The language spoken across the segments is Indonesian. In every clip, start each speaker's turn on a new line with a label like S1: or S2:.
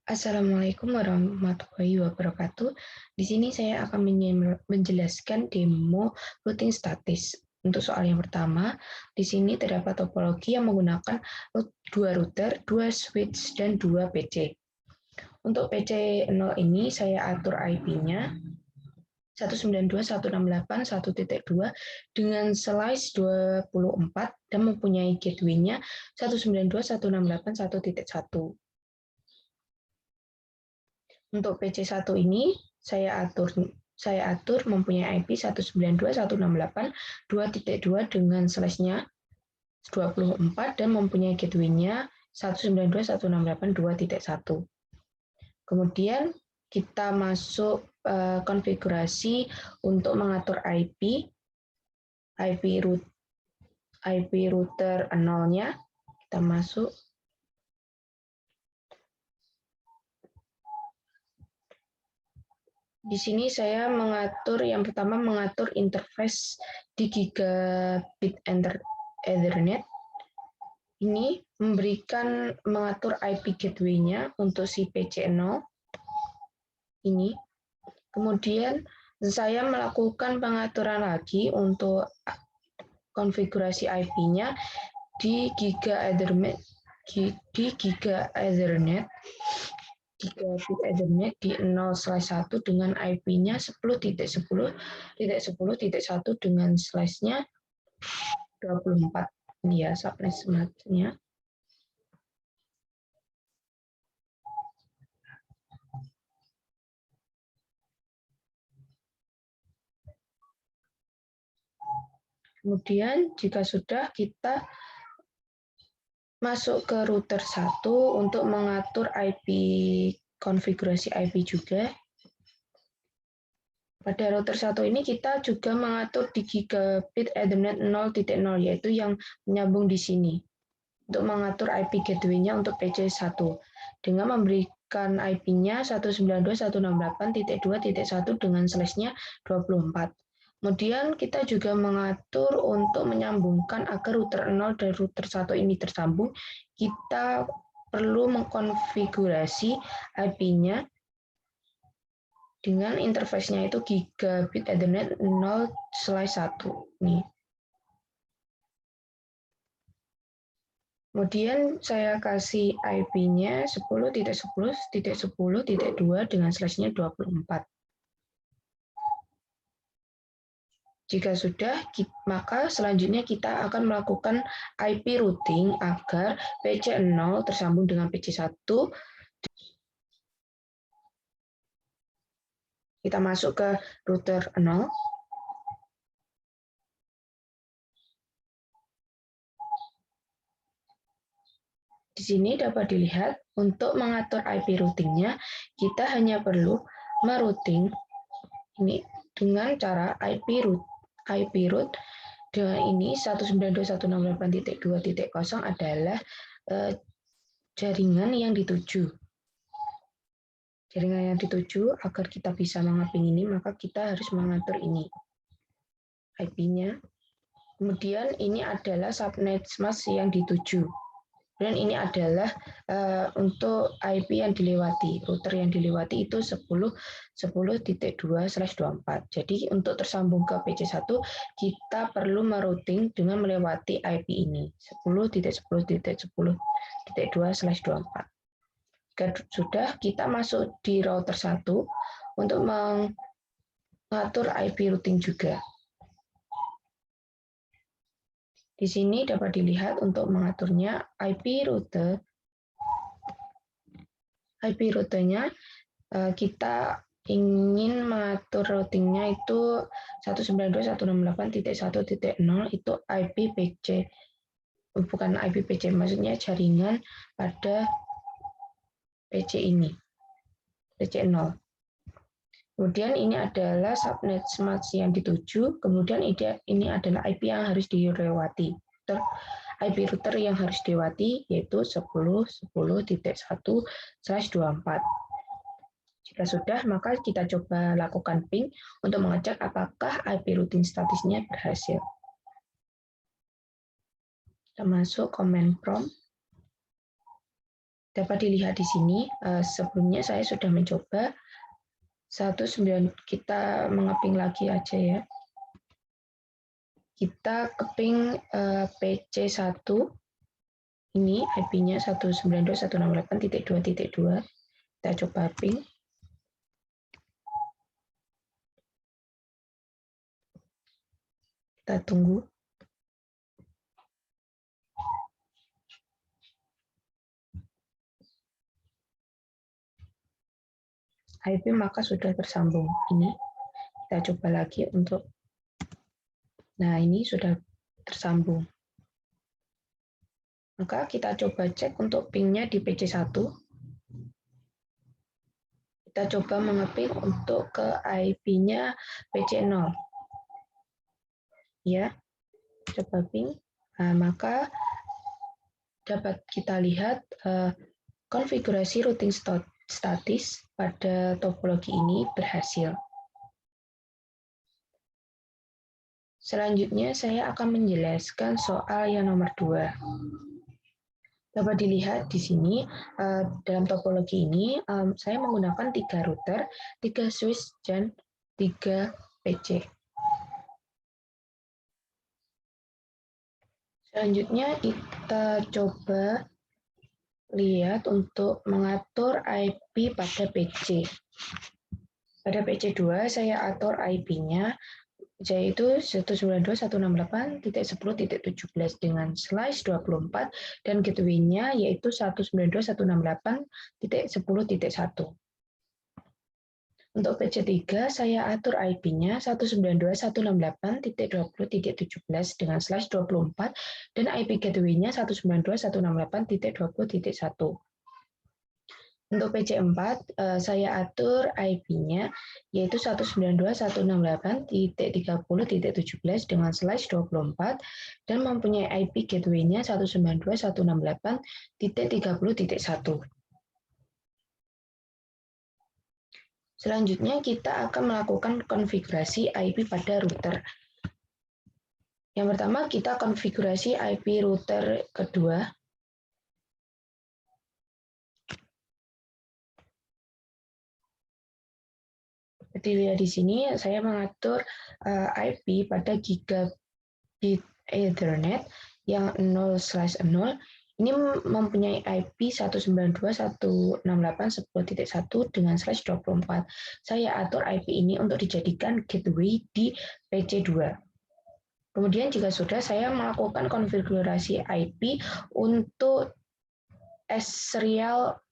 S1: Assalamualaikum warahmatullahi wabarakatuh. Di sini saya akan menjelaskan demo routing statis. Untuk soal yang pertama, di sini terdapat topologi yang menggunakan dua router, dua switch, dan dua PC. Untuk PC0 ini saya atur IP-nya 192.168.1.2 dengan slice 24 dan mempunyai gateway-nya 192.168.1.1. Untuk PC1 ini saya atur mempunyai IP 192.168.2.2 dengan slash-nya 24 dan mempunyai gateway-nya 192.168.2.1. Kemudian kita masuk konfigurasi untuk mengatur IP router 0-nya. Kita masuk. Di sini saya yang pertama mengatur interface di gigabit Ethernet. Ini mengatur IP gateway-nya untuk si PC0 ini. Kemudian saya melakukan pengaturan lagi untuk konfigurasi IP-nya di Gigabit Ethernet di 0/1 dengan IP-nya 10.10.10.1 dengan slash-nya 24. Ini ya subnet-nya. Kemudian jika sudah, kita masuk ke router 1 untuk mengatur konfigurasi IP juga. Pada router 1 ini kita juga mengatur di Gigabit Ethernet 0.0, yaitu yang menyambung di sini. Untuk mengatur IP gateway-nya untuk PC1 dengan memberikan IP-nya 192.168.2.1 dengan slash-nya 24. Kemudian kita juga mengatur untuk menyambungkan agar router 0 dan router 1 ini tersambung, kita perlu mengkonfigurasi IP-nya dengan interface-nya itu Gigabit Ethernet 0/1. Nih. Kemudian saya kasih IP-nya 10.10.10.2 dengan slash-nya 24. Jika sudah, maka selanjutnya kita akan melakukan IP routing agar PC0 tersambung dengan PC1. Kita masuk ke router 0. Di sini dapat dilihat, untuk mengatur IP routing-nya, kita hanya perlu merouting ini dengan cara IP root dengan ini 192.168.2.0 adalah jaringan yang dituju. Jaringan yang dituju, agar kita bisa mengaping ini, maka kita harus mengatur ini IP-nya. Kemudian ini adalah subnet mask yang dituju. Dan ini adalah untuk IP yang dilewati, router yang dilewati itu 10.10.2/24. Jadi untuk tersambung ke PC1, kita perlu merouting dengan melewati IP ini, 10.10.10.2/24. Jika sudah, kita masuk di router 1 untuk mengatur IP routing juga. Di sini dapat dilihat untuk mengaturnya IP routernya kita ingin mengatur routingnya itu 192.168.1.0 itu IP PC, bukan IP PC, maksudnya jaringan pada PC ini, PC0. Kemudian ini adalah subnet mask yang dituju, kemudian ini adalah IP yang harus dilewati. IP router yang harus dilewati yaitu 10.10.1/24. Jika sudah, maka kita coba lakukan ping untuk mengecek apakah IP routing statisnya berhasil. Kita masuk command prompt Dapat dilihat di sini, sebelumnya saya sudah mencoba 19, kita mengeping lagi aja ya. Kita keping PC1, ini IP-nya 192.168.2.2. Kita coba ping. Kita tunggu. IP maka sudah tersambung. Ini kita coba lagi untuk, nah ini sudah tersambung. Maka kita coba cek untuk pingnya di PC1. Kita coba mengeping untuk ke IP-nya PC0. Ya, coba ping. Nah, maka dapat kita lihat konfigurasi routing statis pada topologi ini berhasil. Selanjutnya saya akan menjelaskan soal yang nomor 2. Dapat dilihat di sini, dalam topologi ini saya menggunakan 3 router, 3 switch, dan 3 PC. Selanjutnya kita coba lihat untuk mengatur IP pada PC. Pada PC2 saya atur IP-nya yaitu 192.168.10.17 dengan slash 24 dan gateway-nya yaitu 192.168.10.1. Untuk PC3 saya atur IP-nya 192.168.20.17 dengan slash 24 dan IP gateway-nya 192.168.20.1. Untuk PC4, saya atur IP-nya yaitu 192.168.30.17 dengan slash 24 dan mempunyai IP gateway-nya 192.168.30.1. Selanjutnya kita akan melakukan konfigurasi IP pada router. Yang pertama kita konfigurasi IP router kedua. Dilihat di sini, saya mengatur IP pada gigabit Ethernet yang 0/0. Ini mempunyai IP 192.168.10.1 dengan slash 24. Saya atur IP ini untuk dijadikan gateway di PC2. Kemudian jika sudah, saya melakukan konfigurasi IP untuk serial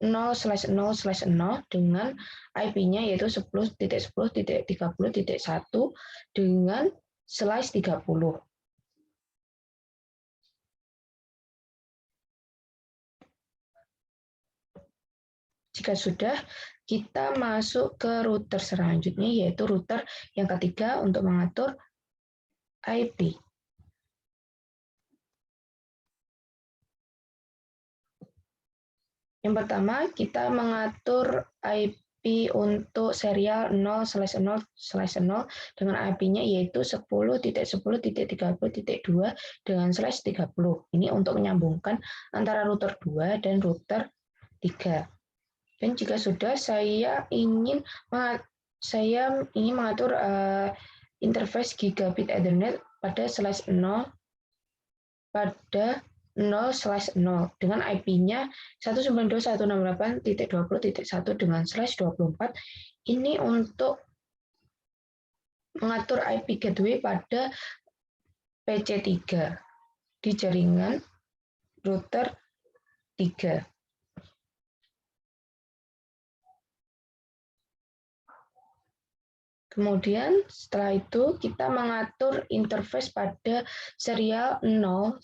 S1: 0/0/0 dengan IP-nya yaitu 10.10.30.1 dengan slash 30. Jika sudah, kita masuk ke router selanjutnya yaitu router yang ketiga untuk mengatur IP. Yang pertama, kita mengatur IP untuk serial 0/0/0 dengan IP-nya yaitu 10.10.30.2 dengan slash 30. Ini untuk menyambungkan antara router 2 dan router 3. Dan jika sudah, saya ingin mengatur interface gigabit Ethernet pada slash 0 pada 0/0 dengan IP-nya 192.168.20.1 dengan slash 24. Ini untuk mengatur IP gateway pada PC3 di jaringan router 3. Kemudian setelah itu kita mengatur interface pada serial 0/0/1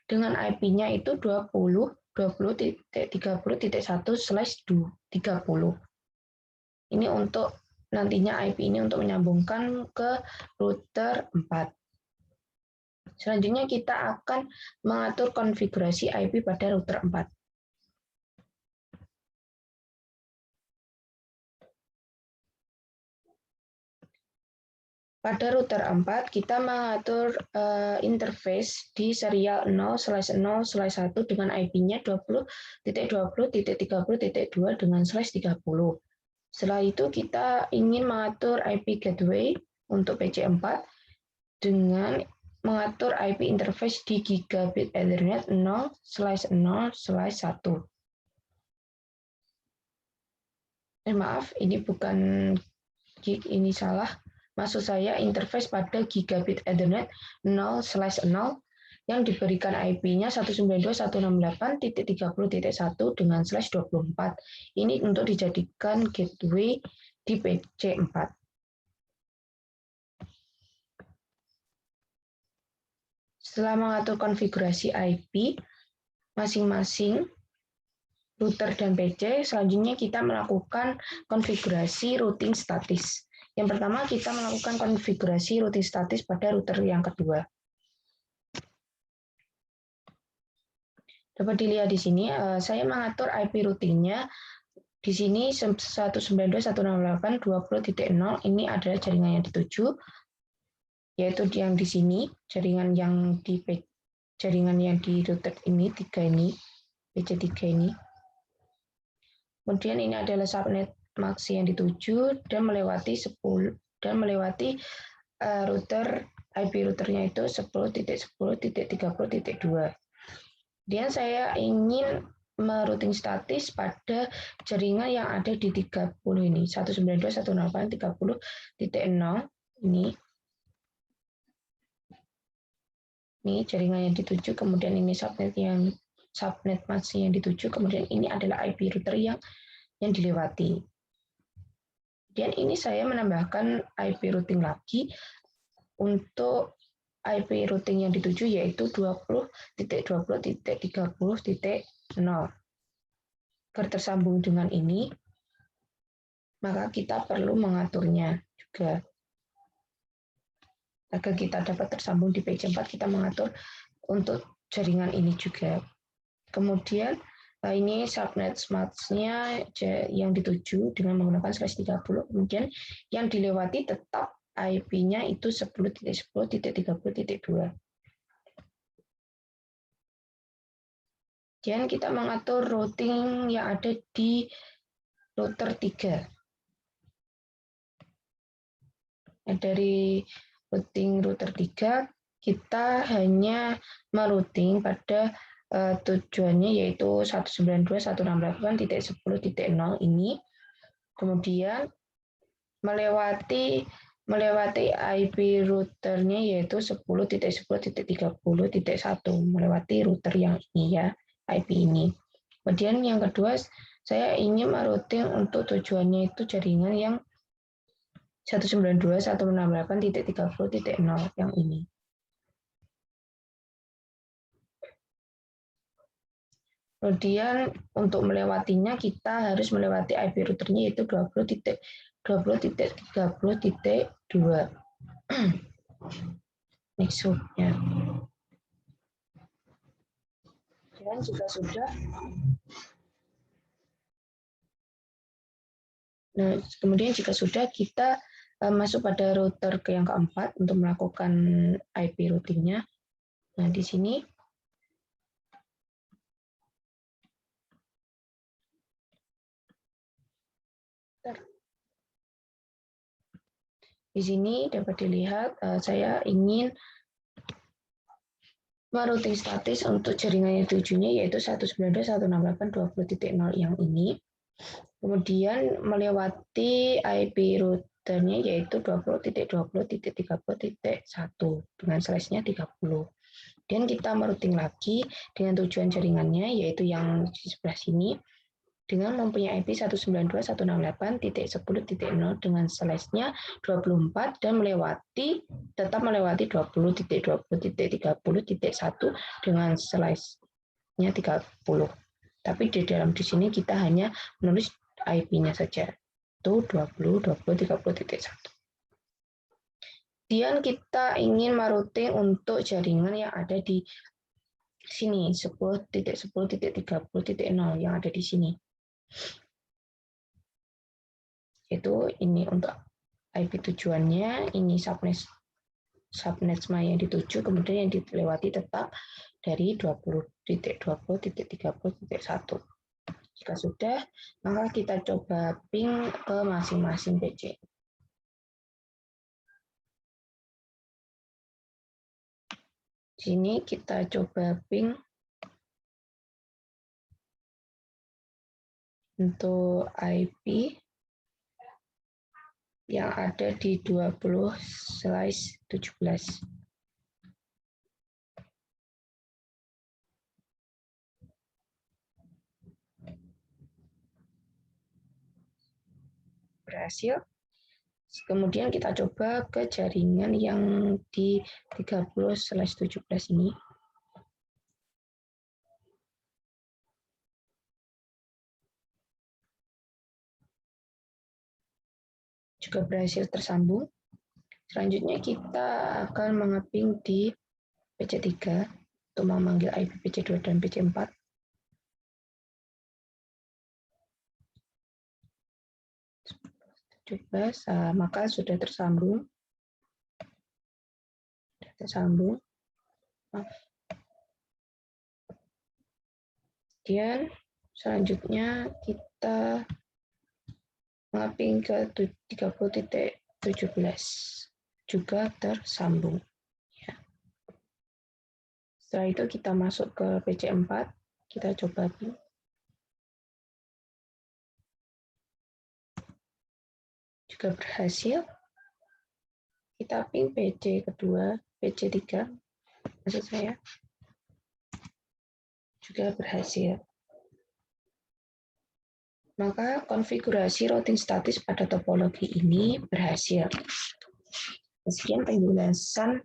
S1: dengan IP-nya itu 20.20.30.1/30. Ini untuk nantinya IP ini untuk menyambungkan ke router 4. Selanjutnya kita akan mengatur konfigurasi IP pada router 4. Pada router 4, kita mengatur interface di serial 0/0/1 dengan IP-nya 20.20.30.2 dengan /30. Setelah itu kita ingin mengatur IP gateway untuk PC4 dengan mengatur IP interface di gigabit Ethernet 0/0/1. Maaf, ini bukan gig, ini salah. Maksud saya interface pada gigabit Ethernet 0/0 yang diberikan IP-nya 192.168.30.1 dengan /24. Ini untuk dijadikan gateway di PC4. Setelah mengatur konfigurasi IP masing-masing router dan PC, selanjutnya kita melakukan konfigurasi routing statis. Yang pertama, kita melakukan konfigurasi routing statis pada router yang kedua. Dapat dilihat di sini, saya mengatur IP routingnya. Di sini 192.168.20.0 ini adalah jaringan yang dituju, yaitu yang di sini, jaringan yang di router ini, PC3 ini. Kemudian ini adalah subnet max yang dituju dan melewati router IP routernya itu 10.10.30.2. Kemudian saya ingin merouting statis pada jaringan yang ada di 30 ini, 192.168.30.0 ini. Ini jaringan yang dituju, kemudian ini subnet max yang dituju, kemudian ini adalah IP router yang dilewati. Dan ini saya menambahkan IP routing lagi untuk IP routing yang dituju, yaitu 20.20.30.0. Agar tersambung dengan ini, maka kita perlu mengaturnya juga. Agar kita dapat tersambung di PC4, kita mengatur untuk jaringan ini juga. Kemudian ini subnet max-nya yang dituju dengan menggunakan /30, kemudian yang dilewati tetap IP-nya itu 10.10.30.2. Dan kita mengatur routing yang ada di router 3. Dari routing router 3, kita hanya merouting pada tujuannya yaitu 192.168.10.0 ini. Kemudian melewati IP routernya yaitu 10.10.30.1, melewati router yang ini ya, IP ini. Kemudian yang kedua, saya ingin merouting untuk tujuannya itu jaringan yang 192.168.30.0 yang ini. Kemudian untuk melewatinya kita harus melewati IP routernya yaitu 20.30.2. Next hub-nya. Dan jika sudah, kemudian jika sudah kita masuk pada router yang keempat untuk melakukan IP routingnya. Nah di sini dapat dilihat saya ingin merouting statis untuk jaringan yang tujuannya yaitu 192.168.20.0 yang ini. Kemudian melewati IP routernya yaitu 20.20.30.1 dengan /nya 30. Dan kita merouting lagi dengan tujuan jaringannya yaitu yang di sebelah sini dengan mempunyai IP 192.168.10.0 dengan /nya 24 dan tetap melewati 20.20.30.1 dengan /nya 30. Tapi di sini kita hanya menulis IP-nya saja, itu 20.20.30.1. Kemudian kita ingin merouting untuk jaringan yang ada di sini, 10.10.30.0 yang ada di sini. Itu ini untuk IP tujuannya, ini subnet Maya yang dituju, kemudian yang dilewati tetap dari 20.20.30.1. Jika sudah, maka kita coba ping ke masing-masing PC. Sini kita coba ping untuk IP yang ada di 20/17. Berhasil. Kemudian kita coba ke jaringan yang di 30/17 ini. Juga berhasil tersambung. Selanjutnya kita akan mengeping di PC3 untuk memanggil IP PC2 dan PC4. Maka sudah tersambung. Kemudian selanjutnya kita mengeping ke 30.17 juga tersambung. Ya. Setelah itu kita masuk ke PC4, kita coba ping. Juga berhasil. Kita ping PC kedua, PC3, maksud saya, juga berhasil. Maka konfigurasi routing statis pada topologi ini berhasil. Sekian penjelasan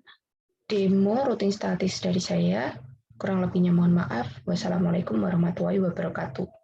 S1: demo routing statis dari saya. Kurang lebihnya mohon maaf. Wassalamualaikum warahmatullahi wabarakatuh.